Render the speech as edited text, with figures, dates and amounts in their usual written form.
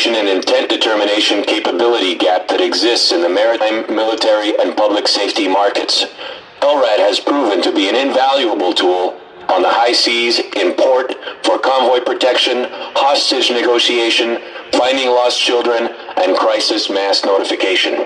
information and intent determination capability gap that exists in the maritime, military, and public safety markets. LRAD has proven to be an invaluable tool on the high seas, in port, for convoy protection, hostage negotiation, finding lost children, and crisis mass notification.